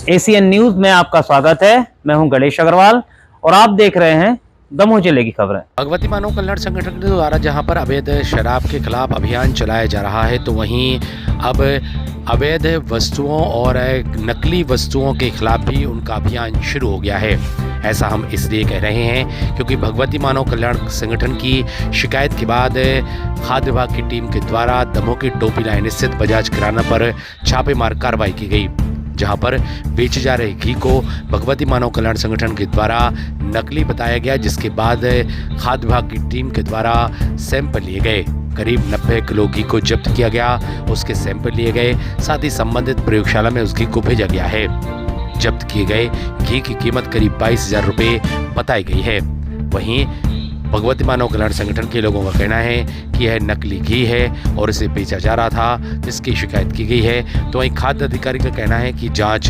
ACN news में आपका स्वागत है। मैं हूं गणेश अग्रवाल और आप देख रहे हैं दमोह जिले की खबरें। भगवती मानव कल्याण संगठन के द्वारा जहां पर अवैध शराब के खिलाफ अभियान चलाया जा रहा है, तो वहीं अब अवैध वस्तुओं और नकली वस्तुओं के खिलाफ भी उनका अभियान शुरू हो गया है। ऐसा हम इसलिए कह रहे हैं क्योंकि भगवती मानव कल्याण संगठन की शिकायत के बाद खाद्य विभाग की टीम के द्वारा दमोह की टोपी लाइन स्थित बजाज किराना पर छापेमार कार्रवाई की गई, जहां पर बेचे जा रहे घी को भगवती मानव कल्याण संगठन के द्वारा नकली बताया गया, जिसके बाद खाद्य विभाग की टीम के द्वारा सैंपल लिए गए। करीब 90 किलो घी को जब्त किया गया, उसके सैंपल लिए गए, साथ ही संबंधित प्रयोगशाला में उस घी को भेजा गया है। जब्त किए गए घी की कीमत करीब 22,000 रुपये बताई गई है। वहीं भगवती मानव कल्याण संगठन के लोगों का कहना है कि यह नकली घी है और इसे बेचा जा रहा था, जिसकी शिकायत की गई है। तो वहीं खाद्य अधिकारी का कहना है कि जांच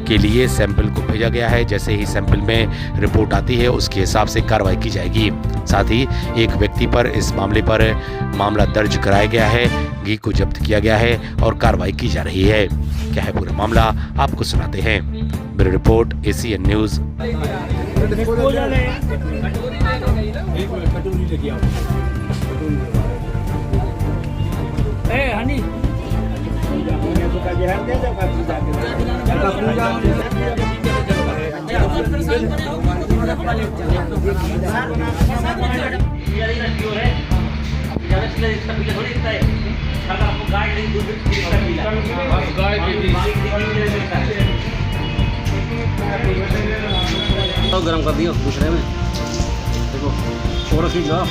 के लिए सैंपल को भेजा गया है, जैसे ही सैंपल में रिपोर्ट आती है उसके हिसाब से कार्रवाई की जाएगी। साथ ही एक व्यक्ति पर इस मामले पर मामला दर्ज कराया गया है, घी को जब्त किया गया है और कार्रवाई की जा रही है। क्या है पूरा मामला, आपको सुनाते हैं। Bureau report, ACN news. गरम कर दिया दूसरे में, देखो और सी जाओ।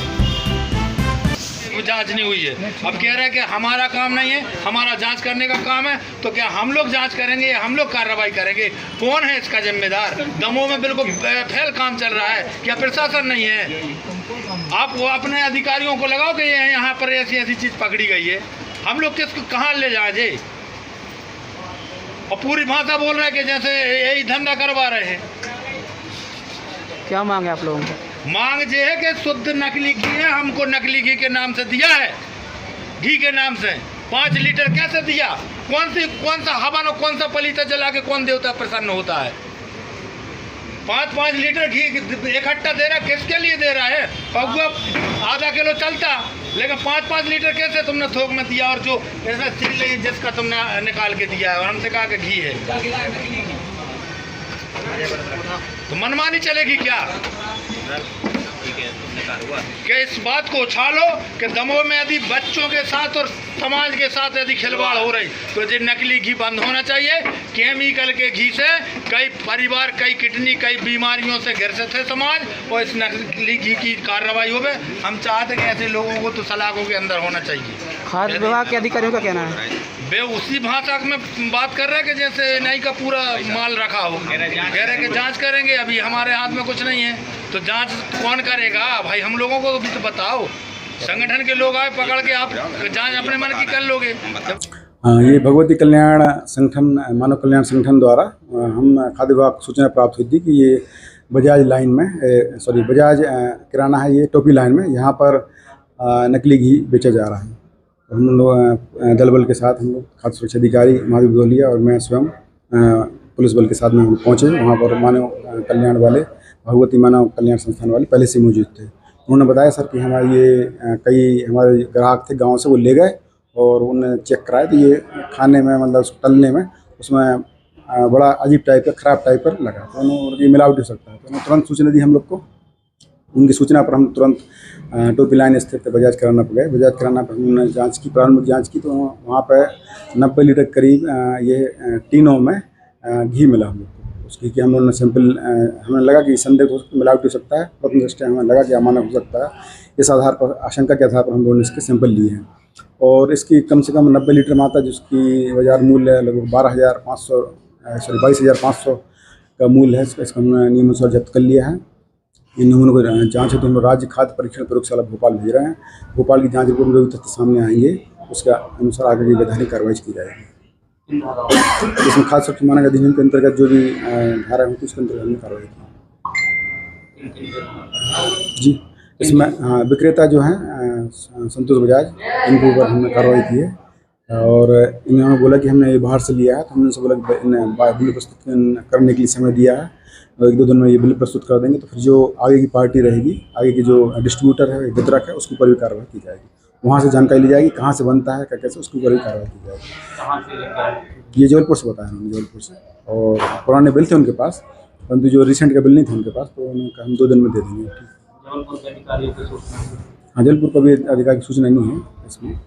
जांच नहीं हुई है। अब कह रहे हैं कि हमारा काम नहीं है, हमारा जांच करने का काम है, तो क्या हम लोग जांच करेंगे या हम लोग कार्रवाई करेंगे? कौन है इसका जिम्मेदार? दमोह में बिल्कुल फैल काम चल रहा है, क्या प्रशासन नहीं है? आप वो अपने अधिकारियों को लगाओ कि यहाँ पर ऐसी ऐसी चीज़ पकड़ी गई है, हम लोग किसको कहाँ ले जाए जे? और पूरी भाषा बोल रहे हैं कि जैसे यही धंधा करवा रहे हैं। क्या मांग है आप लोगों को? मांग ये है कि शुद्ध नकली घी है, हमको नकली घी के नाम से दिया है, घी के नाम से 5 लीटर कैसे दिया? कौन सा हवन और कौन सा पलीता जला के कौन देवता प्रसन्न होता है? 5-5 लीटर घी इकट्ठा दे रहा है, किसके लिए दे रहा है? पगुआ आधा किलो चलता, लेकिन 5-5 लीटर कैसे तुमने थोक में दिया? और जो ऐसा चिल्ले जिसका तुमने निकाल के दिया है और हमसे कहा कि घी है, तो मनमानी चलेगी क्या? कि इस बात को उछालो कि दमोह में यदि बच्चों के साथ और समाज के साथ यदि खिलवाड़ हो रही तो ये नकली घी बंद होना चाहिए। केमिकल के घी से कई परिवार, कई किडनी, कई बीमारियों से ग्रसित है समाज, और इस नकली घी की कार्रवाई हो। हम चाहते हैं कि ऐसे लोगों को तो सलाखों के अंदर होना चाहिए। खाद्य विभाग के अधिकारियों का कहना है वे उसी भाषा में बात कर रहे हैं कि जैसे नहीं का पूरा माल रखा हो, कह रहे हैं कि जांच करेंगे। अभी हमारे हाथ में कुछ नहीं है, तो जांच कौन करेगा भाई? हम लोगों को भी तो बताओ। संगठन के लोग आए पकड़ के, आप जांच अपने मन की कर लोगे? ये भगवती कल्याण संगठन, मानव कल्याण संगठन द्वारा हम खाद्य विभाग को सूचना प्राप्त हुई थी कि ये बजाज लाइन में, बजाज किराना है, ये टोपी लाइन में, यहाँ पर नकली घी बेचा जा रहा है। तो हम लोग दल बल के साथ, हम लोग खाद्य सुरक्षा अधिकारी महादेव भदौलिया और मैं स्वयं पुलिस बल के साथ में हम पहुँचे। वहाँ पर मानव कल्याण वाले, भगवती मानव कल्याण संस्थान वाले पहले से मौजूद थे। उन्होंने बताया सर कि हमारे ये कई हमारे ग्राहक थे गांव से, वो ले गए और उन्होंने चेक कराया तो ये खाने में, मतलब उसको तलने में, उसमें बड़ा अजीब टाइप का, ख़राब टाइप का लगा। तो उन्होंने ये मिलावट हो सकता है, तो उन्होंने तुरंत सूचना दी हम लोग को। उनकी सूचना पर हम तुरंत टोपी लाइन स्थित बजाज किराना पर गए। बजाज किराना पर हमने जाँच की, प्रारंभिक जाँच की, तो वहाँ पर 90 लीटर करीब ये टीनों में घी मिला हम लोग को। उस घी के हम लोगों ने सैंपल, हमें लगा कि संदिग्ध हो सकता, मिलावट हो सकता है, प्रथम दृष्टया हमें लगा कि अमानक हो सकता है। इस आधार पर, आशंका के आधार पर हम लोगों ने इसके सैंपल लिए हैं। और इसकी कम से कम 90 लीटर मात्रा, जिसकी बाजार मूल्य लगभग 22,500 का मूल्य है, इसका हमने नियमानुसार जब्त कर लिया है। इन नमूनों को जाँच है तो हम राज्य खाद्य परीक्षण प्रयोगशाला भोपाल भेज रहे हैं। भोपाल की जाँच रिपोर्ट में जो तथ्य सामने आएंगे उसके अनुसार आगे की वैधानिक कार्रवाई की जाएगी। इसमें खाद्य सुरक्षा मानक अधिनियम के अंतर्गत जो भी धारा होती है उसके अंतर्गत हमने कार्रवाई की जी। इसमें विक्रेता जो हैं संतोष बजाज, इनके ऊपर हमने कार्रवाई की है। और इन्होंने बोला कि हमने ये बाहर से लिया है, तो हमने उनसे बोला कि बिल प्रस्तुत करने के लिए समय दिया है, और 1-2 दिन में ये बिल प्रस्तुत कर देंगे, तो फिर जो आगे की पार्टी रहेगी, आगे की जो डिस्ट्रीब्यूटर है, वितरक है, उसके ऊपर भी कार्रवाई की जाएगी। वहाँ से जानकारी ली जाएगी कहाँ से बनता है, क्या कैसे, उसके ऊपर भी कार्रवाई की जाएगी। कहाँ से लेकर आए? ये जबलपुर से बताया उन्होंने, जबलपुर से, और पुराने बिल थे उनके पास, परंतु जो रिसेंट का बिल नहीं था उनके पास, तो उन्होंने कहा हम 2 दिन में दे देंगे। जबलपुर के अधिकारियों को सूचना? हाँ, जबलपुर का भी अधिकारी की सूचना नहीं है इसमें।